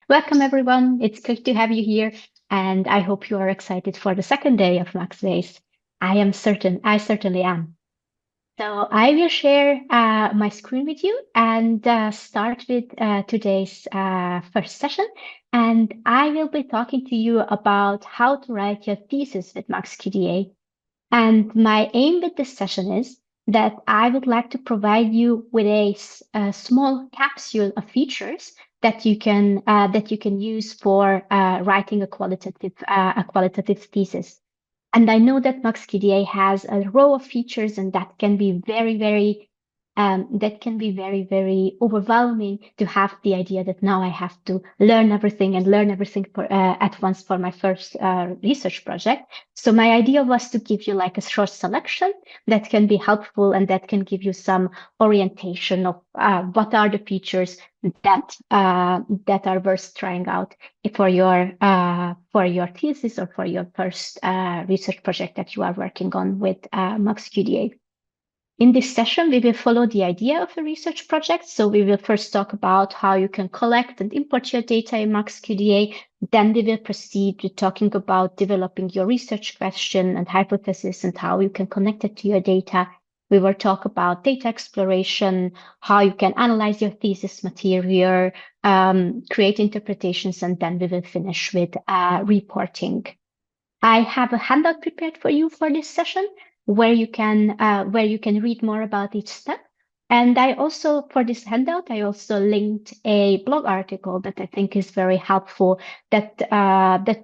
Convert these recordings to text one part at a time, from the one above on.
Welcome, everyone. It's great to have you here, and I hope you are excited for the second day of MAXDAYS. I certainly am. So I will share my screen with you and start with today's first session. And I will be talking to you about how to write your thesis with MAXQDA. And my aim with this session is that I would like to provide you with a small capsule of features that you can use for writing a qualitative thesis. And I know that MAXQDA has a row of features, and that can be very, very overwhelming to have the idea that now I have to learn everything at once for my first research project. So my idea was to give you like a short selection that can be helpful and that can give you some orientation of what are the features that are worth trying out for your thesis or for your first research project that you are working on with MAXQDA. In this session, we will follow the idea of a research project. So we will first talk about how you can collect and import your data in MAXQDA. Then we will proceed to talking about developing your research question and hypothesis and how you can connect it to your data. We will talk about data exploration, how you can analyze your thesis material, create interpretations, and then we will finish with reporting. I have a handout prepared for you for this session where you can read more about each step. And I also, for this handout, I also linked a blog article that I think is very helpful that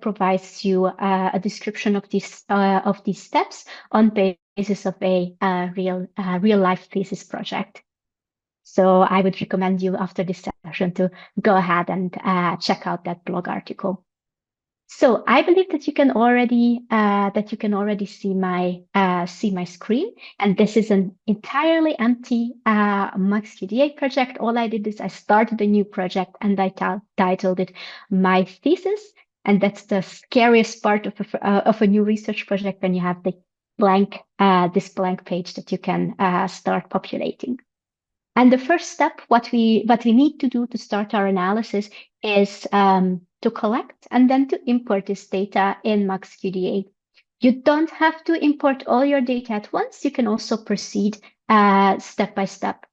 provides you a description of these steps on basis of a real life thesis project. So I would recommend you after this session to go ahead and check out that blog article. So I believe that you can already see my screen, and this is an entirely empty MAXQDA project. All I did is I started a new project and I titled it My Thesis, and that's the scariest part of a new research project when you have the this blank page that you can start populating. And the first step, what we need to do to start our analysis is to collect and then to import this data in MAXQDA. You don't have to import all your data at once. You can also proceed step by step.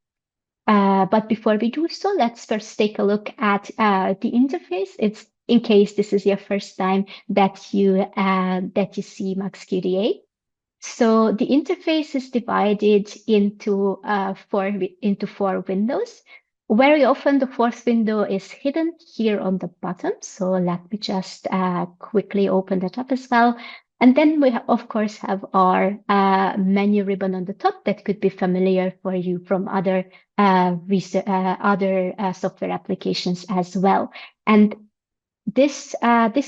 But before we do so, let's first take a look at the interface. It's in case this is your first time that you see MAXQDA. So the interface is divided into four windows. Very often the fourth window is hidden here on the bottom. So let me just quickly open that up as well. And then we of course have our menu ribbon on the top that could be familiar for you from other software applications as well. And this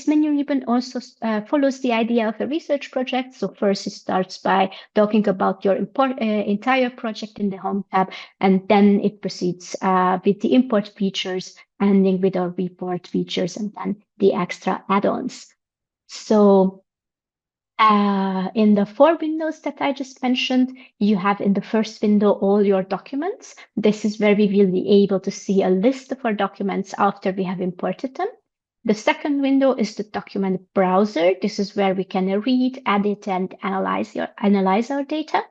menu ribbon also follows the idea of a research project. So first it starts by talking about your entire project in the Home tab, and then it proceeds with the import features, ending with our report features, and then the extra add-ons. So in the four windows that I just mentioned, you have in the first window all your documents. This is where we will be able to see a list of our documents after we have imported them. The second window is the document browser. This is where we can read, edit, and analyze our data.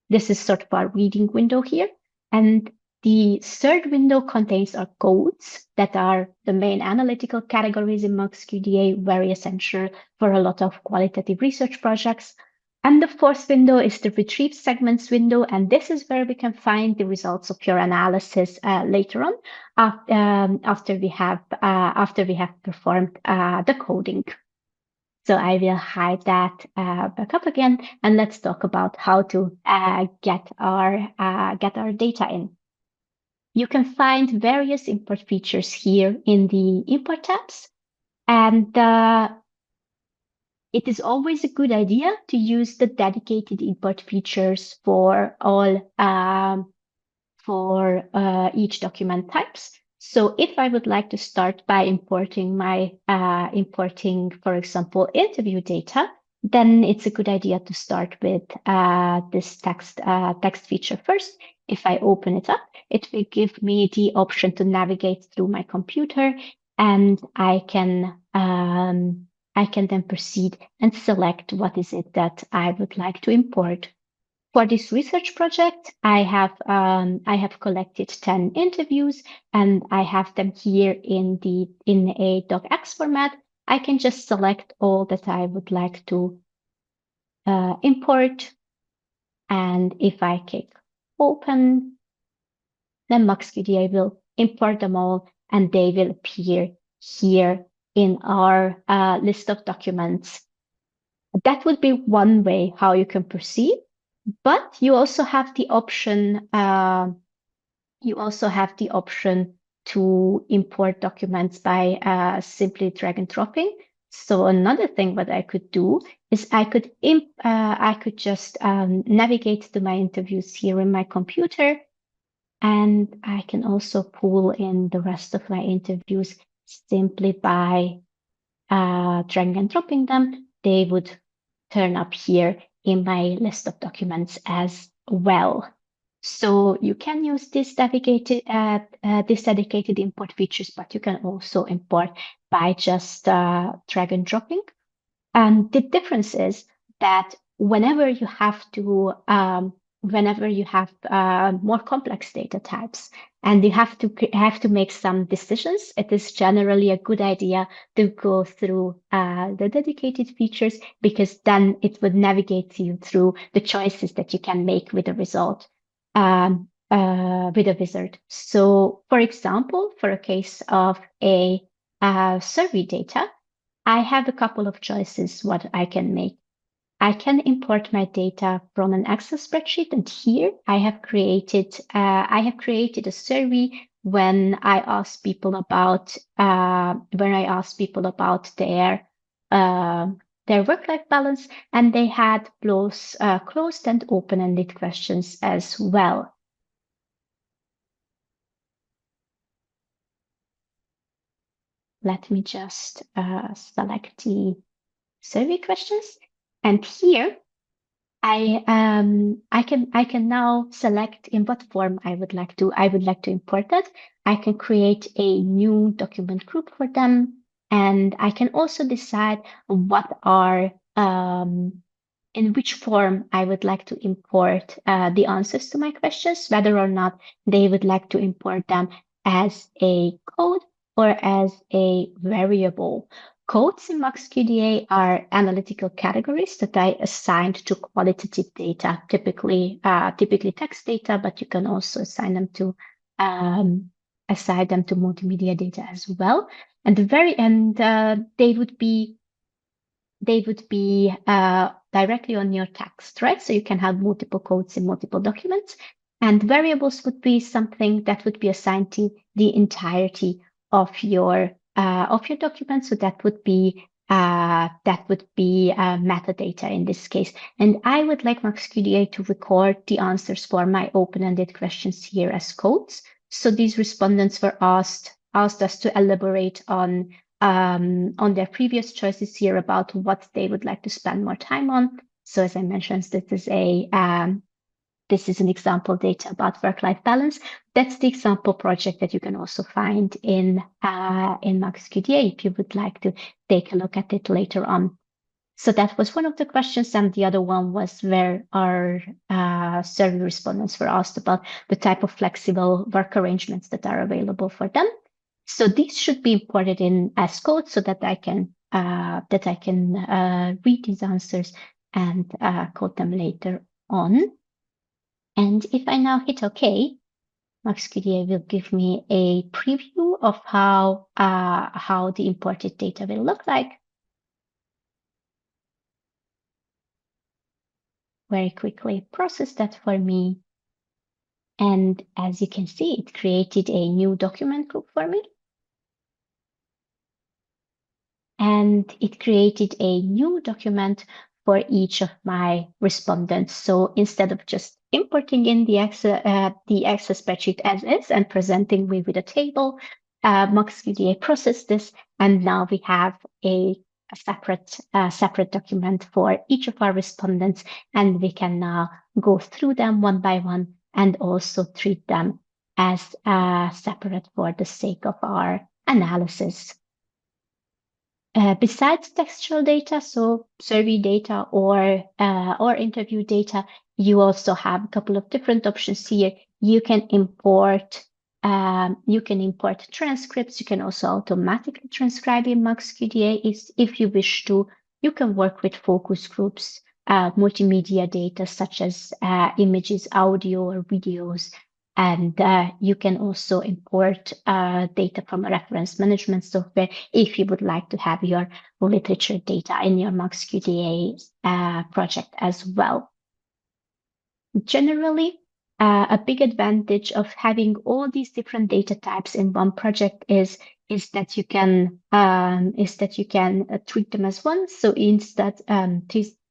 This is sort of our reading window here. And the third window contains our codes that are the main analytical categories in MAXQDA, very essential for a lot of qualitative research projects. And the fourth window is the retrieve segments window, and this is where we can find the results of your analysis later on after we have performed the coding. So I will hide that back up again, and let's talk about how to get our data in. You can find various import features here in the import tabs, and it is always a good idea to use the dedicated import features for each document types. So if I would like to start by importing for example, interview data, then it's a good idea to start with this text feature first. If I open it up, it will give me the option to navigate through my computer and I can then proceed and select what is it that I would like to import. For this research project, I have collected 10 interviews, and I have them here in a docx format. I can just select all that I would like to import, and if I click open, then MAXQDA will import them all, and they will appear here in our list of documents. That would be one way how you can proceed, but you also have the option. To import documents by simply drag and dropping. So another thing what I could do is I could just navigate to my interviews here in my computer, and I can also pull in the rest of my interviews simply by dragging and dropping them. They would turn up here in my list of documents as well. So you can use this dedicated import features, but you can also import by just drag and dropping. And the difference is that whenever you have more complex data types and you have to make some decisions, it is generally a good idea to go through the dedicated features, because then it would navigate you through the choices that you can make with the result with a wizard. So, for example, for a case of a survey data, I have a couple of choices what I can make. I can import my data from an Excel spreadsheet, and here I have created a survey when I ask people about their work-life balance, and they had both closed and open-ended questions as well. Let me just select the survey questions, and here I can now select in what form I would like to import that. I can create a new document group for them, and I can also decide what are in which form I would like to import the answers to my questions, whether or not they would like to import them as a code or as a variable. Codes in MAXQDA are analytical categories that I assigned to qualitative data, typically text data, but you can also assign them to multimedia data as well. And they would be directly on your text, right? So you can have multiple codes in multiple documents, and variables would be something that would be assigned to the entirety of your document. So that would be metadata in this case. And I would like MAXQDA to record the answers for my open-ended questions here as codes. So these respondents were asked us to elaborate on their previous choices here about what they would like to spend more time on. So as I mentioned, this is an example data about work-life balance. That's the example project that you can also find in MAXQDA if you would like to take a look at it later on. So that was one of the questions, and the other one was where our survey respondents were asked about the type of flexible work arrangements that are available for them. So these should be imported in as code so that I can read these answers and code them later on. And if I now hit OK, MAXQDA will give me a preview of how the imported data will look like. Very quickly process that for me. And as you can see, it created a new document group for me. And it created a new document for each of my respondents. So instead of just importing in the Excel spreadsheet as is and presenting me with a table, MAXQDA processed this, and now we have a separate document for each of our respondents, and we can now go through them one by one and also treat them as separate for the sake of our analysis. Besides textual data, so survey data or interview data, you also have a couple of different options here. You can import transcripts. You can also automatically transcribe in MAXQDA if you wish to. You can work with focus groups, multimedia data such as images, audio, or videos. And you can also import data from a reference management software if you would like to have your literature data in your MAXQDA project as well. Generally, a big advantage of having all these different data types in one project is that you can treat them as one. So instead,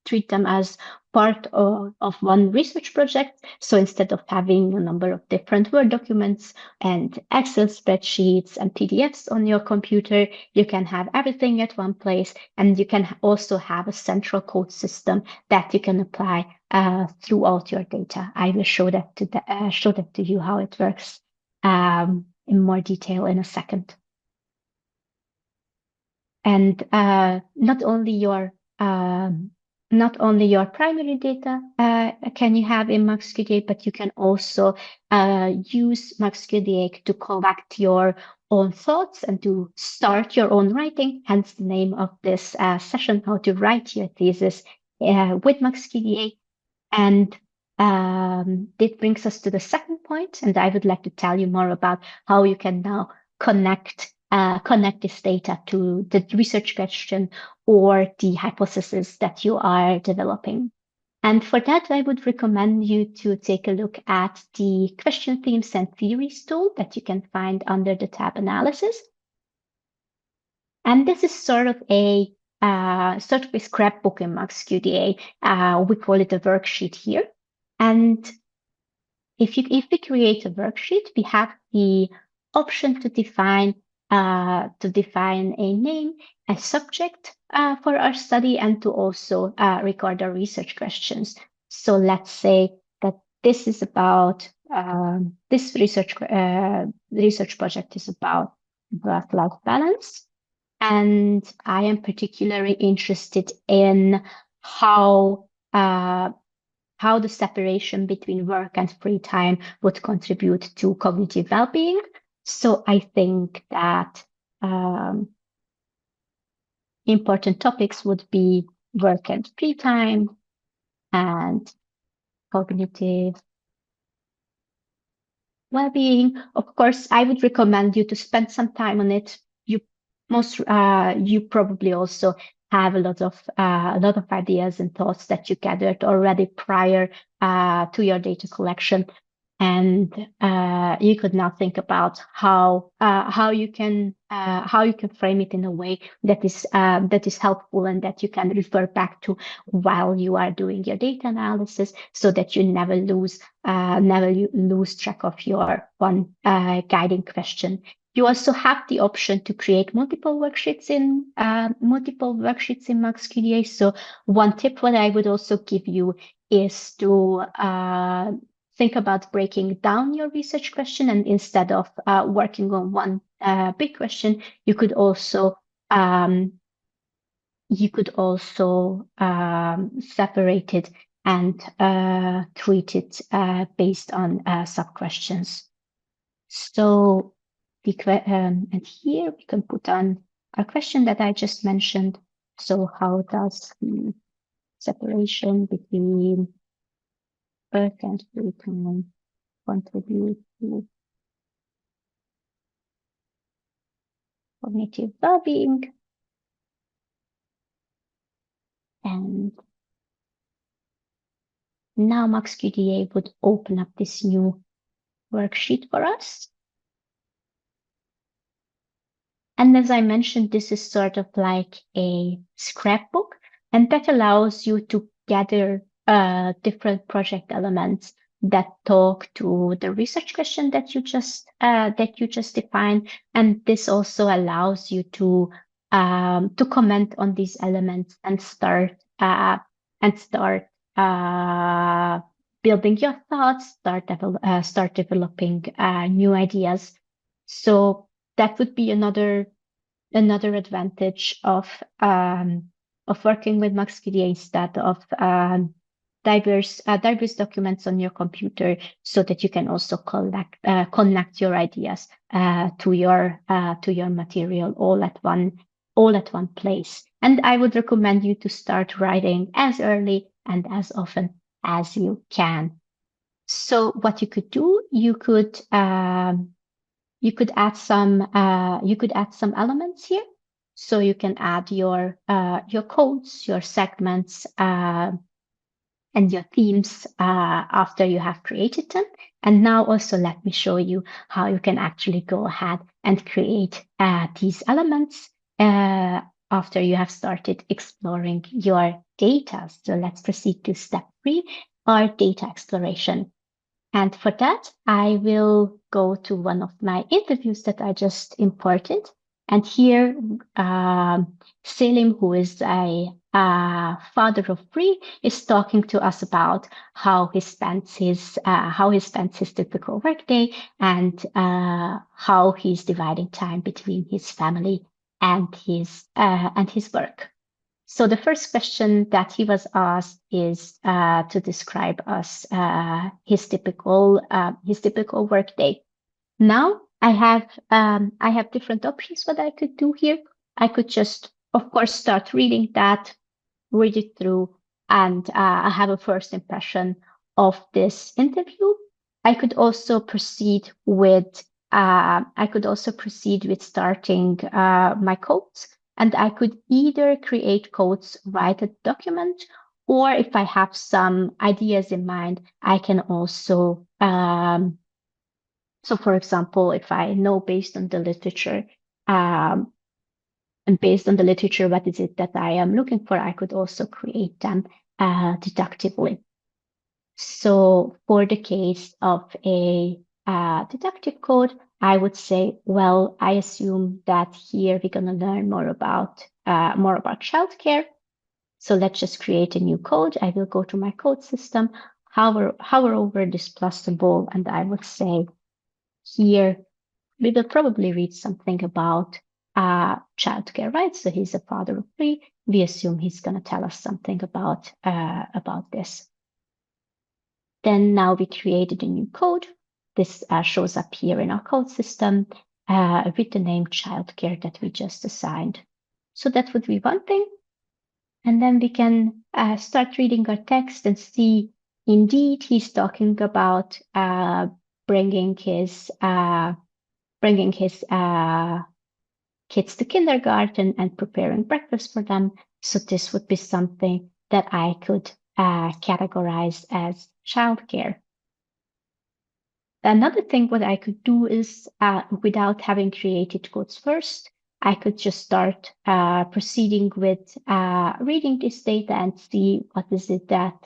treat them as part of one research project. So instead of having a number of different Word documents and Excel spreadsheets and PDFs on your computer, you can have everything at one place, and you can also have a central code system that you can apply throughout your data. I will show that to you how it works in more detail in a second. And not only your primary data can you have in MAXQDA, but you can also use MAXQDA to collect your own thoughts and to start your own writing, hence the name of this session, how to write your thesis with MAXQDA. And this brings us to the second point, and I would like to tell you more about how you can now connect this data to the research question or the hypothesis that you are developing. And for that, I would recommend you to take a look at the question themes and theories tool that you can find under the tab analysis. And this is sort of a scrapbook in MAXQDA. We call it a worksheet here. And if we create a worksheet, we have the option to define a name, a subject for our study, and to also record our research questions. So let's say that this is about this research project is about work-life balance, and I am particularly interested in how the separation between work and free time would contribute to cognitive well-being. So I think that important topics would be work and free time and cognitive well-being. Of course, I would recommend you to spend some time on it. You probably also have a lot of ideas and thoughts that you gathered already prior to your data collection, and you could now think about how you can frame it in a way that is helpful and that you can refer back to while you are doing your data analysis, so that you never lose track of your one guiding question. You also have the option to create multiple worksheets in MAXQDA. So one tip what I would also give you is to think about breaking down your research question, and instead of working on one big question, you could also separate it and treat it based on sub-questions. So and here we can put on a question that I just mentioned. So how does the separation between work and free time contribute to cognitive well-being? And now MAXQDA would open up this new worksheet for us. And as I mentioned, this is sort of like a scrapbook, and that allows you to gather different project elements that talk to the research question that you just defined. And this also allows you to comment on these elements and start building your thoughts, start developing new ideas. So that would be another advantage of working with MAXQDA instead of diverse documents on your computer, so that you can also connect your ideas to your material all at one place. And I would recommend you to start writing as early and as often as you can. So what you could do, you could add some elements here. So you can add your codes, your segments, and your themes after you have created them. And now also let me show you how you can actually go ahead and create these elements after you have started exploring your data. So let's proceed to step 3, our data exploration. And for that, I will go to one of my interviews that I just imported. And here, Selim, who is a father of 3, is talking to us about how he spends his typical workday, and how he's dividing time between his family and his work. So the first question that he was asked is to describe us his typical workday. Now I have different options what I could do here. I could just, of course, start reading that, read it through, and have a first impression of this interview. I could also proceed with starting my codes, and I could either create codes right at the document, or if I have some ideas in mind, I can also so for example, if I know based on the literature, what is it that I am looking for, I could also create them deductively. So for the case of a deductive code, I would say, well, I assume that here we're going to learn more about childcare. So let's just create a new code. I will go to my code system, hover over this plus symbol, and I would say here we will probably read something about childcare, right? So he's a father of 3. We assume he's going to tell us something about this. Then now we created a new code. This shows up here in our code system with the name childcare that we just assigned. So that would be one thing. And then we can start reading our text and see, indeed, he's talking about bringing his kids to kindergarten and preparing breakfast for them. So this would be something that I could categorize as childcare. Another thing what I could do is, without having created codes first, I could just start proceeding with reading this data and see what is it that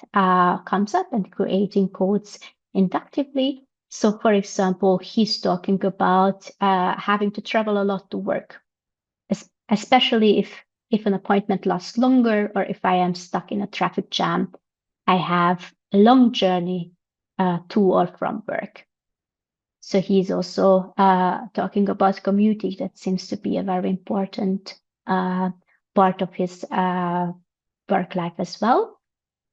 comes up, and creating codes inductively. So for example, he's talking about having to travel a lot to work, especially if an appointment lasts longer, or if I am stuck in a traffic jam, I have a long journey to or from work. So he's also talking about commuting. That seems to be a very important part of his work life as well.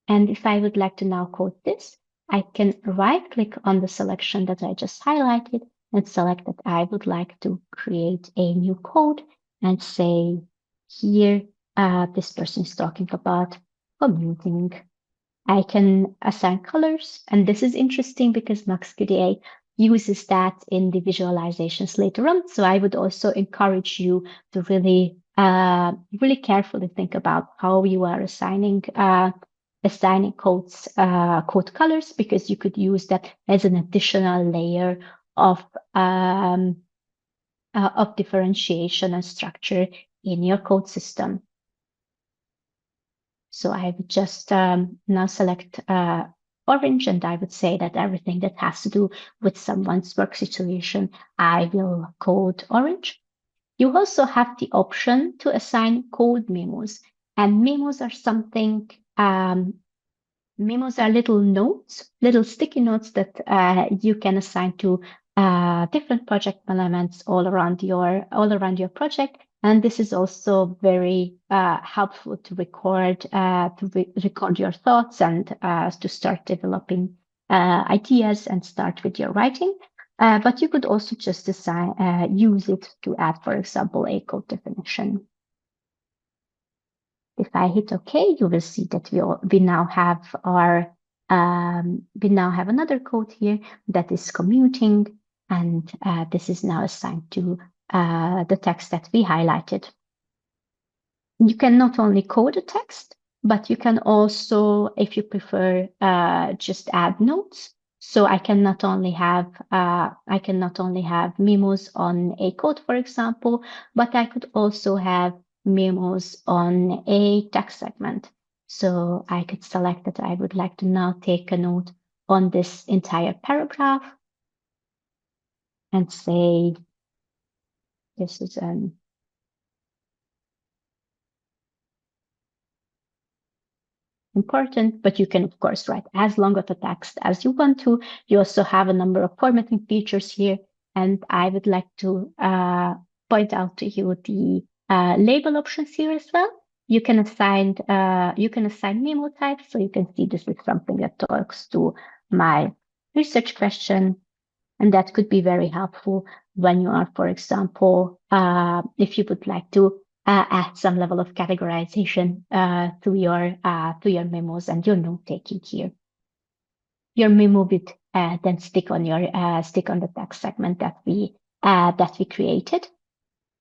And if I would like to now code this, I can right-click on the selection that I just highlighted and select that I would like to create a new code, and say here, this person is talking about commuting. I can assign colors, and this is interesting because MAXQDA uses that in the visualizations later on. So I would also encourage you to really carefully think about how you are assigning codes, code colors, because you could use that as an additional layer of differentiation and structure in your code system. So I would just now select orange, and I would say that everything that has to do with someone's work situation, I will code orange. You also have the option to assign code memos, and memos are something, memos are little notes, little sticky notes that you can assign to different project elements all around your project. And this is also very helpful to record your thoughts and to start developing ideas and start with your writing. But you could also just use it to add, for example, a code definition. If I hit OK, you will see that we now have another code here that is commuting, and this is now assigned to the text that we highlighted. You can not only code a text, but you can also, if you prefer, just add notes. So I can not only have memos on a code, for example, but I could also have memos on a text segment. So I could select that I would like to now take a note on this entire paragraph and say this is an important, but you can, of course, write as long of a text as you want to. You also have a number of formatting features here, and I would like to point out to you the label options here as well. You can assign memo type, so you can see this is something that talks to my research question. And that could be very helpful when you are, for example, if you would like to add some level of categorization to your memos and your note taking here. Your memo would then stick on the text segment that we created.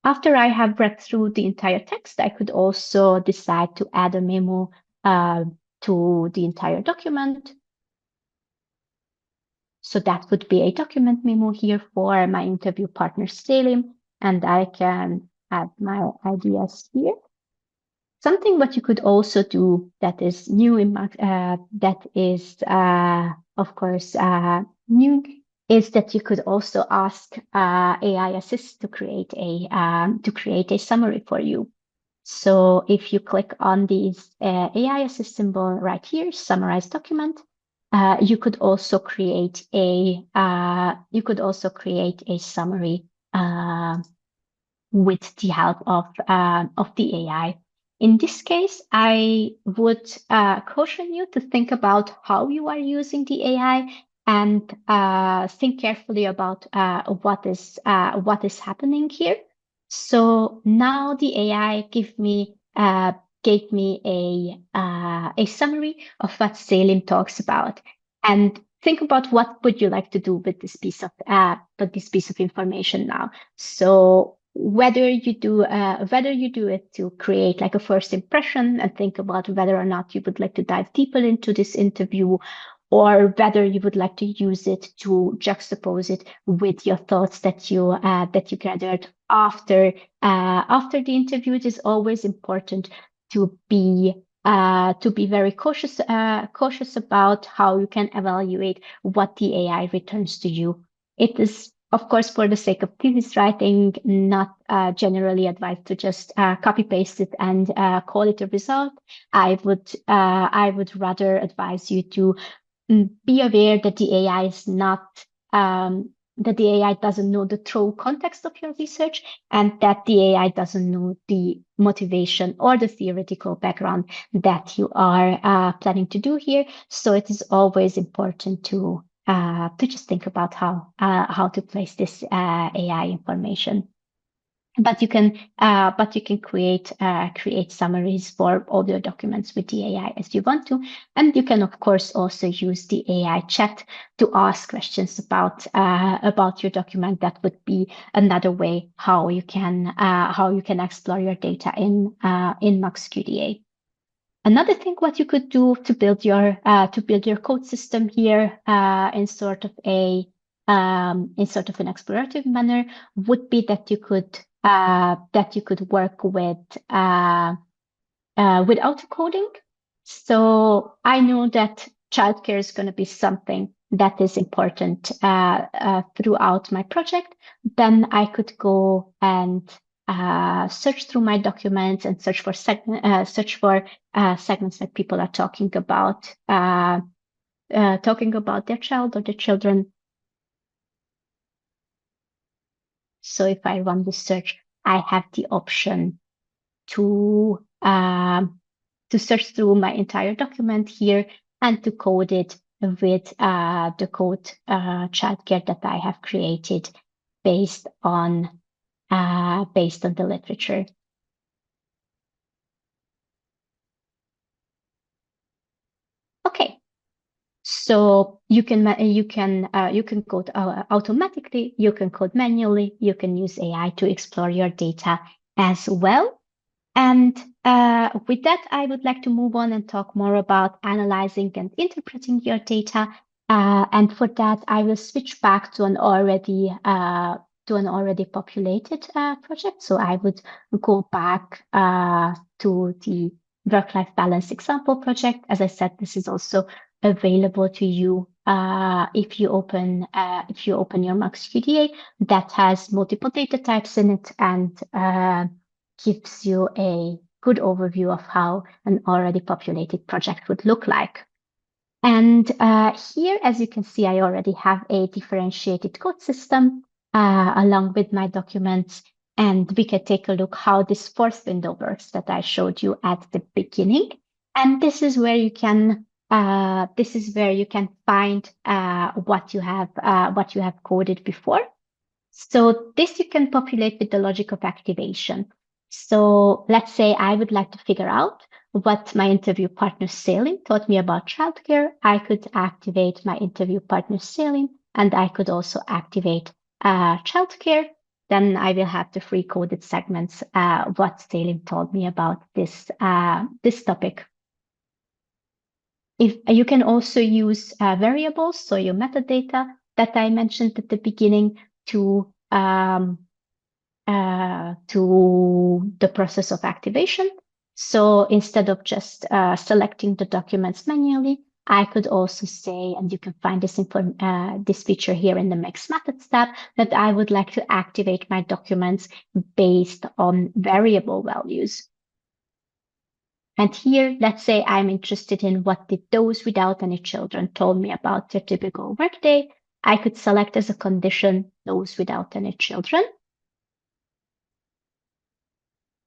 After I have read through the entire text, I could also decide to add a memo to the entire document. So that would be a document memo here for my interview partner, Selim, and I can add my ideas here. Something what you could also do that is new in of course new is that you could also ask AI Assist to create a summary for you. So if you click on this AI Assist symbol right here, summarize document, you could also create a summary with the help of the AI. In this case, I would caution you to think about how you are using the AI and think carefully about what is happening here. So now the AI gave me a summary of what Salim talks about, and think about what would you like to do with this piece of information now. So whether you do it to create like a first impression and think about whether or not you would like to dive deeper into this interview, or whether you would like to use it to juxtapose it with your thoughts that you gathered after the interview. It is always important to be very cautious about how you can evaluate what the AI returns to you. It is, of course, for the sake of thesis writing, not generally advised to just copy paste it and call it a result. I would rather advise you to be aware that the AI is not that the AI doesn't know the true context of your research, and that the AI doesn't know the motivation or the theoretical background that you are planning to do here. So it is always important to just think about how to place this AI information. But you can create summaries for all your documents with the AI as you want to, and you can of course also use the AI chat to ask questions about your document. That would be another way how you can explore your data in MAXQDA. Another thing what you could do to build your code system here in sort of an explorative manner would be that you could work with autocoding. So I know that childcare is going to be something that is important throughout my project. Then I could go and search through my documents and search for segments that people are talking about their child or their children. So if I run this search, I have the option to search through my entire document here and to code it with the code childcare that I have created based on the literature. Okay, so you can code automatically, you can code manually, you can use AI to explore your data as well. And with that, I would like to move on and talk more about analyzing and interpreting your data. And for that, I will switch back to an already populated project. So I would go back to the work-life balance example project. As I said, this is also available to you if you open your MAXQDA that has multiple data types in it and gives you a good overview of how an already populated project would look like. And here, as you can see, I already have a differentiated code system along with my documents. And we can take a look how this fourth window works that I showed you at the beginning. And this is where you can find what you have coded before. So this you can populate with the logic of activation. So let's say I would like to figure out what my interview partner Salim taught me about childcare. I could activate my interview partner Salim, and I could also activate childcare. Then I will have the free coded segments what Salim told me about this topic. If you can also use variables, so your metadata that I mentioned at the beginning to the process of activation. So instead of just selecting the documents manually, I could also say, and you can find this feature here in the Mix Methods tab, that I would like to activate my documents based on variable values. And here, let's say I'm interested in what did those without any children told me about their typical workday. I could select as a condition those without any children.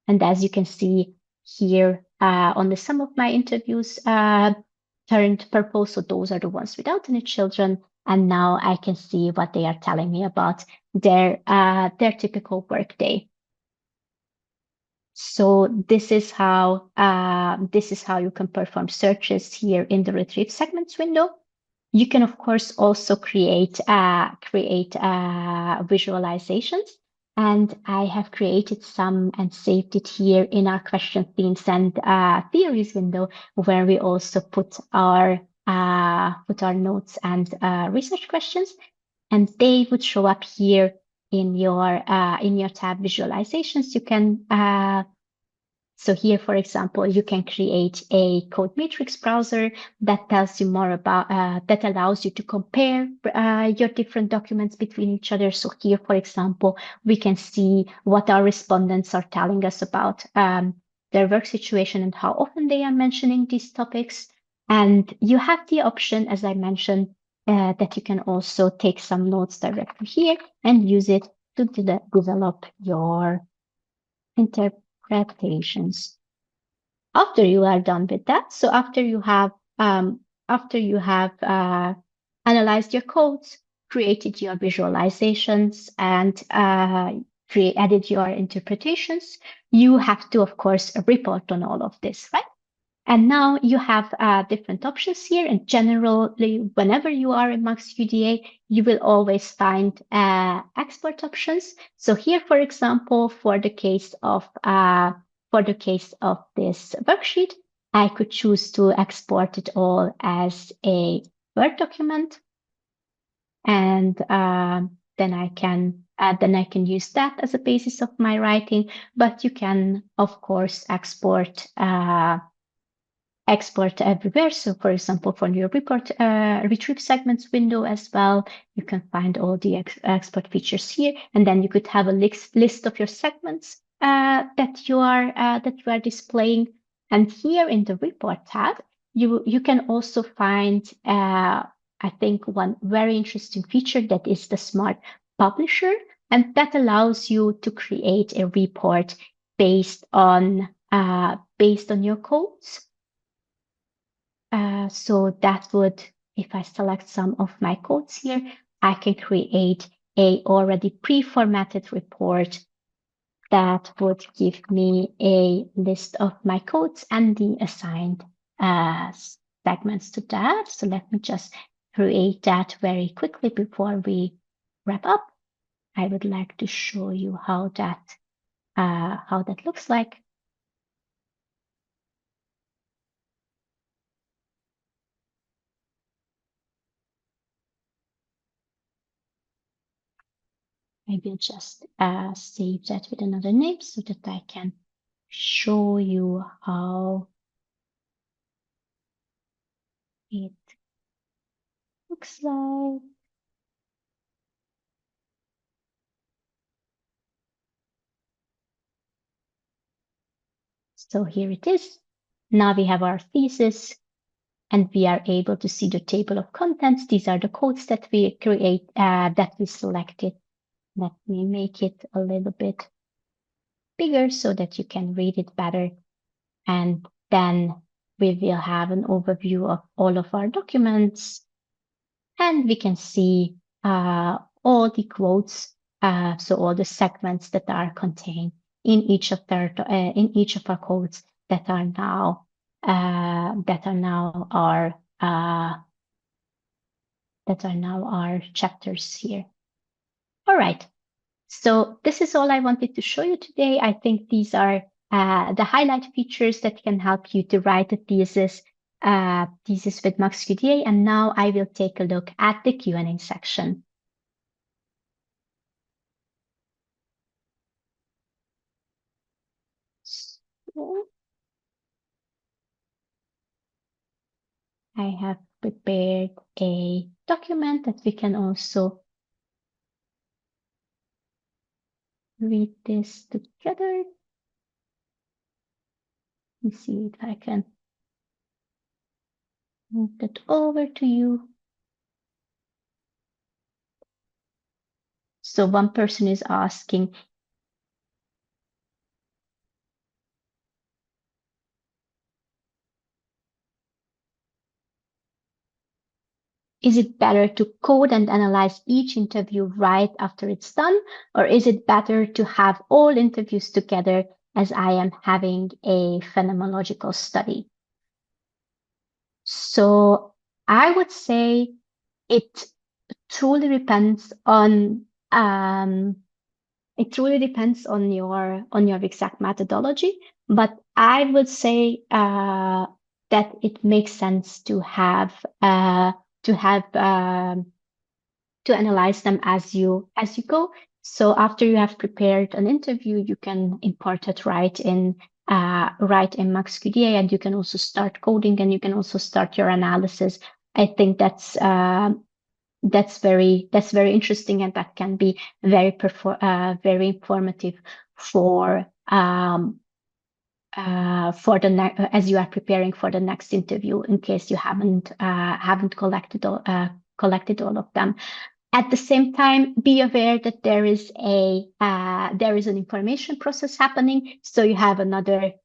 And as you can see here on the sum of my interviews turned purple, so those are the ones without any children. And now I can see what they are telling me about their typical workday. So this is how you can perform searches here in the Retrieve Segments window. You can, of course, also create visualizations. And I have created some and saved it here in our question themes and theories window, where we also put our notes and research questions, and they would show up here in your tab visualizations. You can so here, for example, you can create a code matrix browser that tells you more about, that allows you to compare your different documents between each other. So here, for example, we can see what our respondents are telling us about their work situation and how often they are mentioning these topics. And you have the option, as I mentioned, that you can also take some notes directly here and use it to develop your interpretations. After you are done with that, so after you have analyzed your codes, created your visualizations, and added your interpretations, you have to, of course, report on all of this, right? And now you have different options here. And generally, whenever you are in MAXQDA, you will always find export options. So here, for example, for the case of this worksheet, I could choose to export it all as a Word document, and then I can use that as a basis of my writing. But you can, of course, export everywhere. So for example, for your retrieve segments window as well, you can find all the export features here. And then you could have a list of your segments that you are displaying. And here in the report tab, you can also find, I think, one very interesting feature that is the smart publisher. And that allows you to create a report based on your codes. So that would, if I select some of my codes here, I can create a already pre-formatted report that would give me a list of my codes and the assigned segments to that. So let me just create that very quickly before we wrap up. I would like to show you how that looks like. I will just save that with another name so that I can show you how it looks like. So here it is. Now we have our thesis and we are able to see the table of contents. These are the codes that we create, that we selected. Let me make it a little bit bigger so that you can read it better. And then we will have an overview of all of our documents. And we can see all the quotes, so all the segments that are contained in each of our codes that are now our chapters here. All right. So this is all I wanted to show you today. I think these are the highlight features that can help you to write a thesis with MAXQDA. And now I will take a look at the Q&A section. So I have prepared a document that we can also read this together. Let me see if I can move that over to you. So one person is asking, is it better to code and analyze each interview right after it's done, or is it better to have all interviews together as I am having a phenomenological study? So I would say it truly depends on your exact methodology, but I would say that it makes sense to analyze them as you go. So after you have prepared an interview, you can import it right in MAXQDA, and you can also start coding, and you can also start your analysis. I think that's very interesting, and that can be very informative for as you are preparing for the next interview, in case you haven't collected all of them. At the same time, be aware that there is an information process happening. So you have another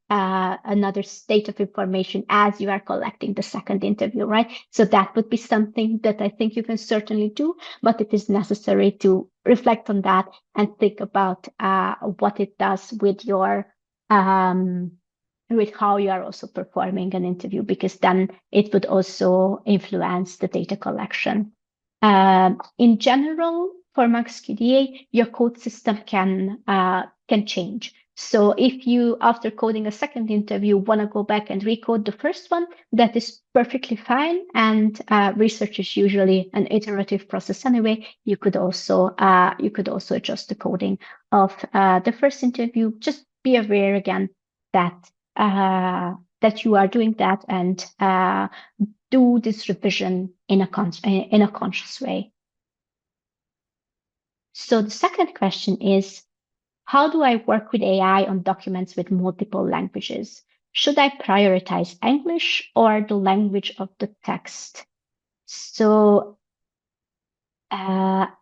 state of information as you are collecting the second interview, right? So that would be something that I think you can certainly do, but it is necessary to reflect on that and think about what it does with how you are also performing an interview, because then it would also influence the data collection. In general, for MAXQDA, your code system can change. So if you, after coding a second interview, want to go back and recode the first one, that is perfectly fine. And research is usually an iterative process anyway. You could also adjust the coding of the first interview. Just be aware again that you are doing that, and do this revision in a conscious way. So the second question is, how do I work with AI on documents with multiple languages? Should I prioritize English or the language of the text? So I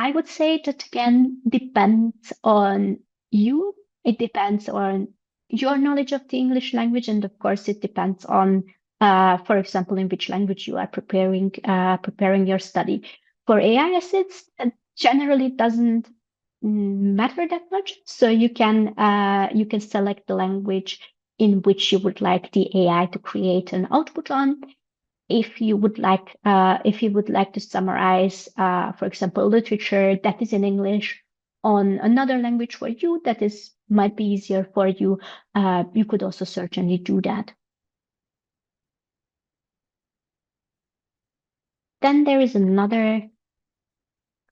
I would say that again depends on you. It depends on your knowledge of the English language, and of course, it depends on, for example, in which language you are preparing your study. For AI essays, generally doesn't matter that much. So you can select the language in which you would like the AI to create an output on. If you would like to summarize, for example, literature that is in English on another language for you that is might be easier for you, you could also certainly do that. Then there is another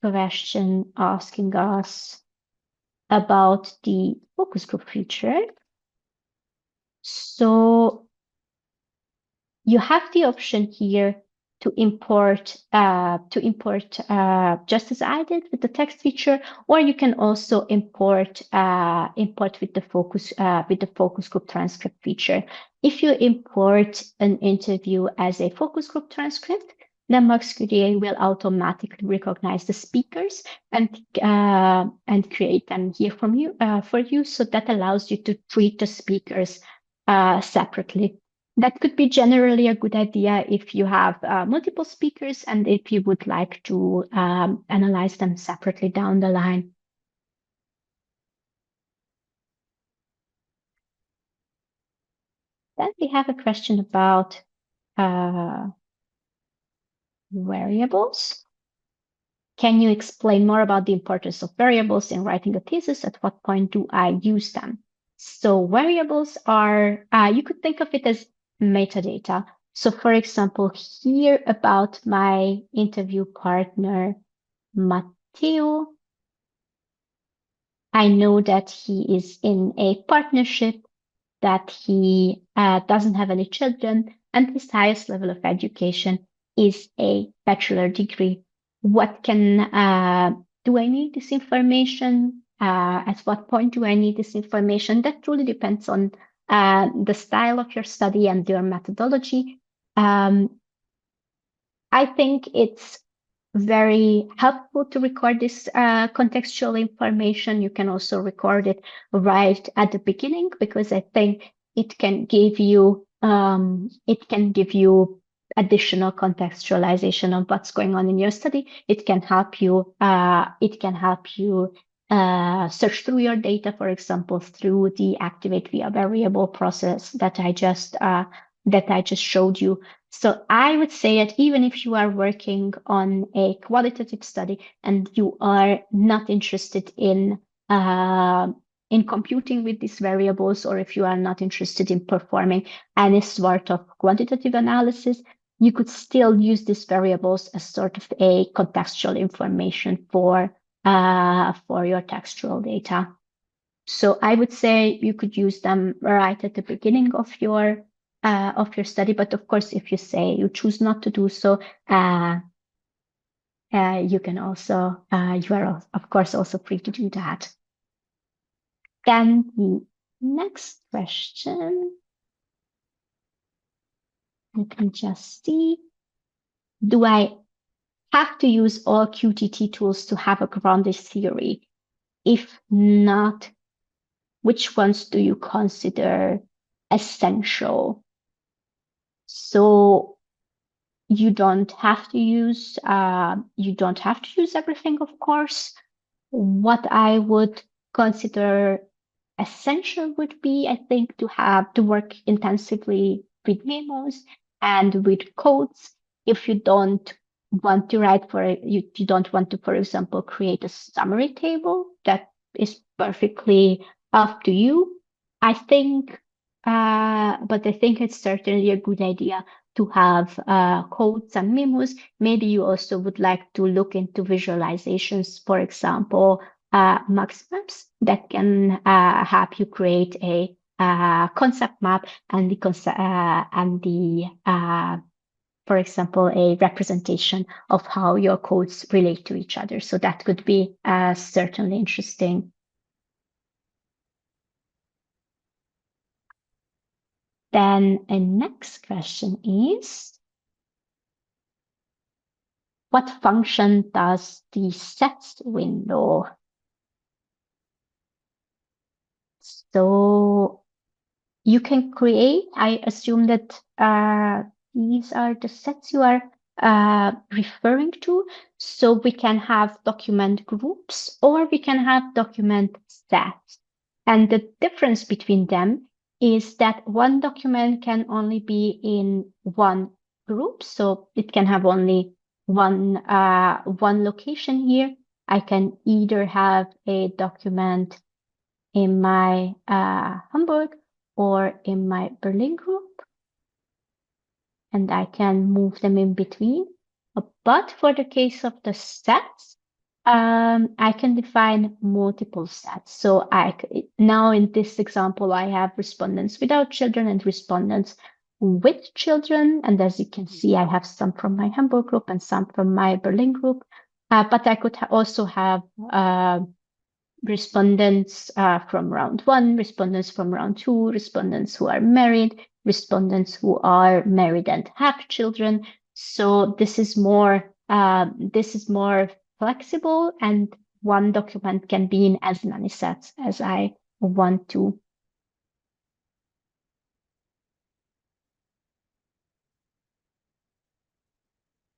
question asking us about the focus group feature. So you have the option here to import just as I did with the text feature, or you can also import with the focus group transcript feature. If you import an interview as a focus group transcript, then MAXQDA will automatically recognize the speakers and create them here for you. So that allows you to treat the speakers separately. That could be generally a good idea if you have multiple speakers and if you would like to analyze them separately down the line. Then we have a question about variables. Can you explain more about the importance of variables in writing a thesis? At what point do I use them? So variables are, you could think of it as metadata. So for example, here about my interview partner, Matteo, I know that he is in a partnership, that he doesn't have any children, and his highest level of education is a bachelor degree. What do I need this information? At what point do I need this information? That truly depends on the style of your study and your methodology. I think it's very helpful to record this contextual information. You can also record it right at the beginning because I think it can give you additional contextualization of what's going on in your study. It can help you search through your data, for example, through the activate via variable process that I just showed you. So I would say that even if you are working on a qualitative study and you are not interested in computing with these variables, or if you are not interested in performing any sort of quantitative analysis, you could still use these variables as sort of a contextual information for your textual data. So I would say you could use them right at the beginning of your study. But of course, if you say you choose not to do so, you can also you are of course also free to do that. Then the next question, let me just see. Do I have to use all QTT tools to have a grounded theory? If not, which ones do you consider essential? So you don't have to use everything, of course. What I would consider essential would be, I think, to work intensively with memos and with codes. If you don't want to you don't want to, for example, create a summary table, that is perfectly up to you. I think, but I think it's certainly a good idea to have codes and memos. Maybe you also would like to look into visualizations, for example, max maps that can help you create a concept map and for example, a representation of how your codes relate to each other. So that could be certainly interesting. Then a next question is, what function does the sets window? So you can create, I assume that these are the sets you are referring to. So we can have document groups or we can have document sets. And the difference between them is that one document can only be in one group. So it can have only one location here. I can either have a document in my Hamburg or in my Berlin group, and I can move them in between. But for the case of the sets, I can define multiple sets. So now in this example, I have respondents without children and respondents with children. And as you can see, I have some from my Hamburg group and some from my Berlin group. But I could also have respondents from round one, respondents from round two, respondents who are married, respondents who are married and have children. So this is more flexible, and one document can be in as many sets as I want to.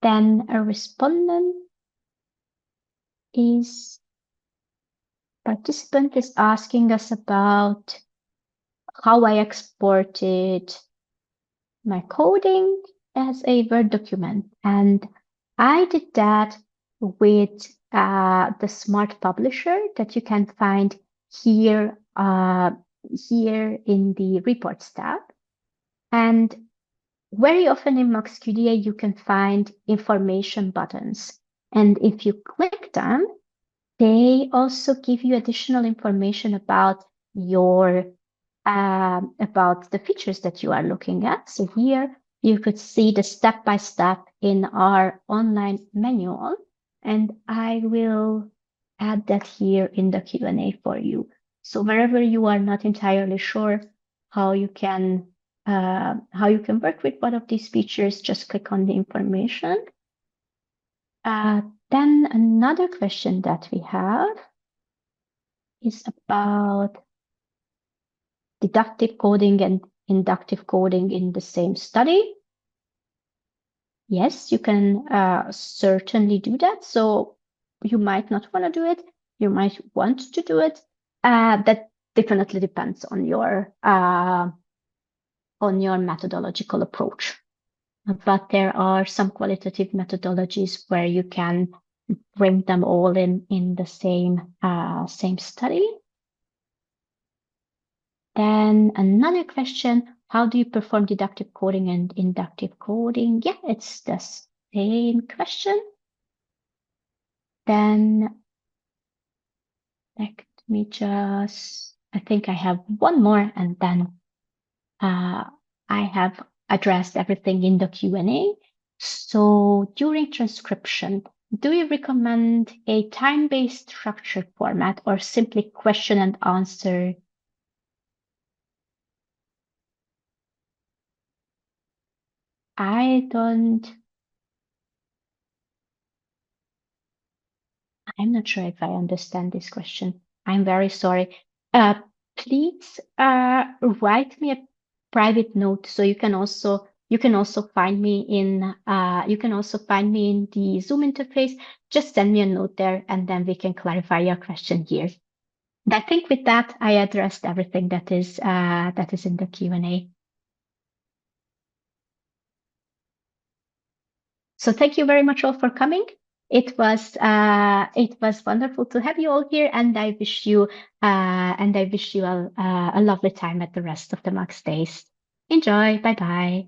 Then a participant is asking us about how I exported my coding as a Word document. And I did that with the Smart Publisher that you can find here, here in the Reports tab. And very often in MAXQDA, you can find information buttons. And if you click them, they also give you additional information about about the features that you are looking at. So here you could see the step-by-step in our online manual, and I will add that here in the Q&A for you. So wherever you are not entirely sure how you can work with one of these features, just click on the information. Then another question that we have is about deductive coding and inductive coding in the same study. Yes, you can certainly do that. So you might not want to do it. You might want to do it. That definitely depends on your methodological approach. But there are some qualitative methodologies where you can bring them all in the same study. Then another question, how do you perform deductive coding and inductive coding? Yeah, it's the same question. Then let me just, I think I have one more, and then I have addressed everything in the Q&A. So during transcription, do you recommend a time-based structured format or simply question and answer? I'm not sure if I understand this question. I'm very sorry. Please write me a private note, so you can also find me in the Zoom interface. Just send me a note there, and then we can clarify your question here. And I think with that, I addressed everything that is in the Q&A. So thank you very much all for coming. It was wonderful to have you all here, and I wish you a lovely time at the rest of the MAX days. Enjoy. Bye bye.